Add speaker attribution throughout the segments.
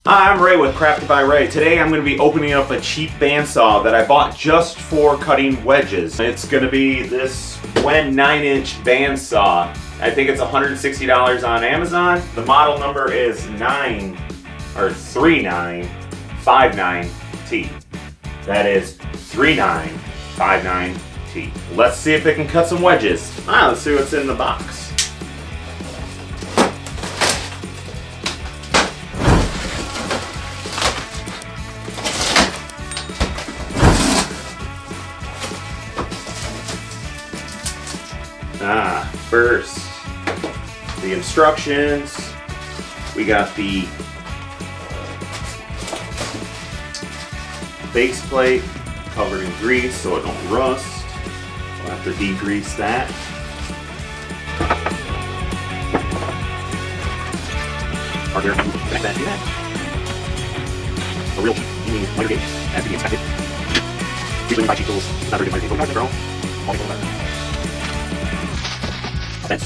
Speaker 1: Hi, I'm Ray with Crafted by Ray. Today I'm going to be opening up a cheap bandsaw that I bought just for cutting wedges. It's going to be this Wen 9-inch bandsaw. I think it's $160 on Amazon. The model number is 3959T. That is 3959T. Let's see if it can cut some wedges. Let's see what's in the box. First, the instructions. We got the base plate covered in grease so it don't rust. We'll have to degrease that. Are there that do that? A real meaning miter gauge has to be inspected. Usually buy cheap tools, not very good miter gauge. Go girl. Fence.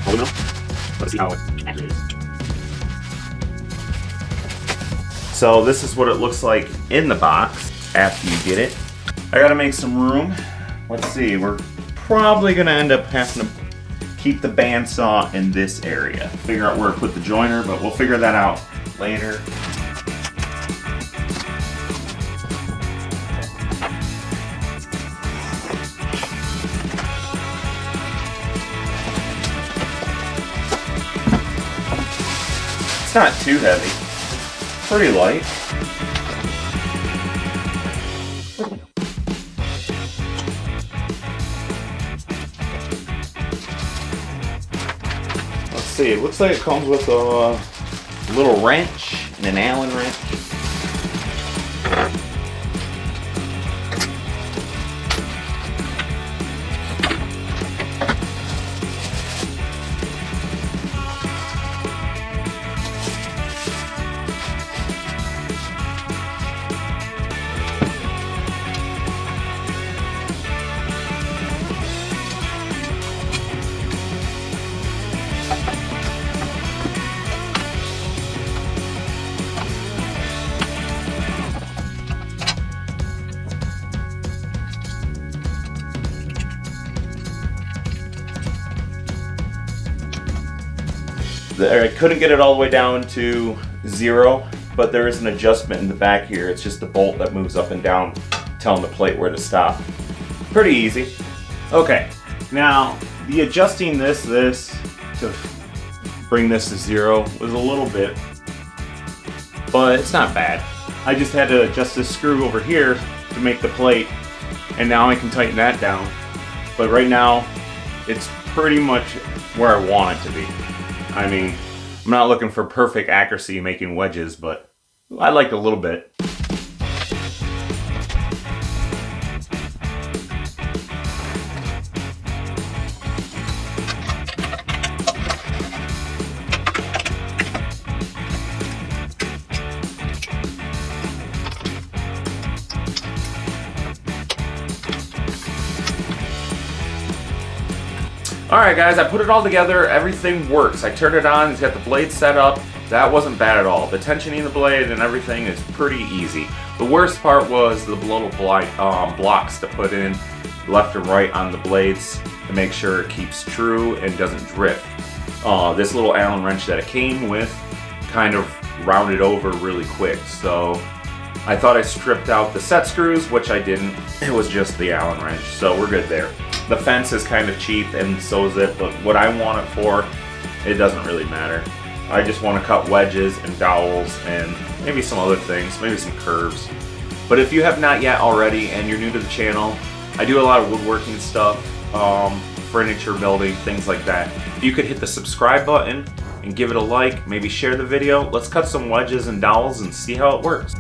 Speaker 1: Aluminum. Let's see how it actually is. So this is what it looks like in the box after you get it. I gotta make some room. Let's see, we're probably gonna end up having to keep the bandsaw in this area. Figure out where to put the joiner, but we'll figure that out later. It's not too heavy, pretty light. Let's see, it looks like it comes with a little wrench and an Allen wrench. I couldn't get it all the way down to 0, but there is an adjustment in the back here. It's just the bolt that moves up and down, telling the plate where to stop. Pretty easy. Okay, now the adjusting this to bring this to 0 was a little bit, but it's not bad. I just had to adjust this screw over here to make the plate, and now I can tighten that down. But right now, it's pretty much where I want it to be. I mean, I'm not looking for perfect accuracy making wedges, but I like a little bit. Alright guys, I put it all together, everything works. I turned it on, it's got the blade set up. That wasn't bad at all. The tensioning the blade and everything is pretty easy. The worst part was the little blocks to put in left and right on the blades to make sure it keeps true and doesn't drift. This little Allen wrench that it came with kind of rounded over really quick, so I thought I stripped out the set screws, which I didn't. It was just the Allen wrench, so we're good there. The fence is kind of cheap and so is it, but what I want it for, it doesn't really matter. I just want to cut wedges and dowels and maybe some other things, maybe some curves. But if you have not yet already and you're new to the channel, I do a lot of woodworking stuff, furniture building, things like that. If you could hit the subscribe button and give it a like, maybe share the video, let's cut some wedges and dowels and see how it works.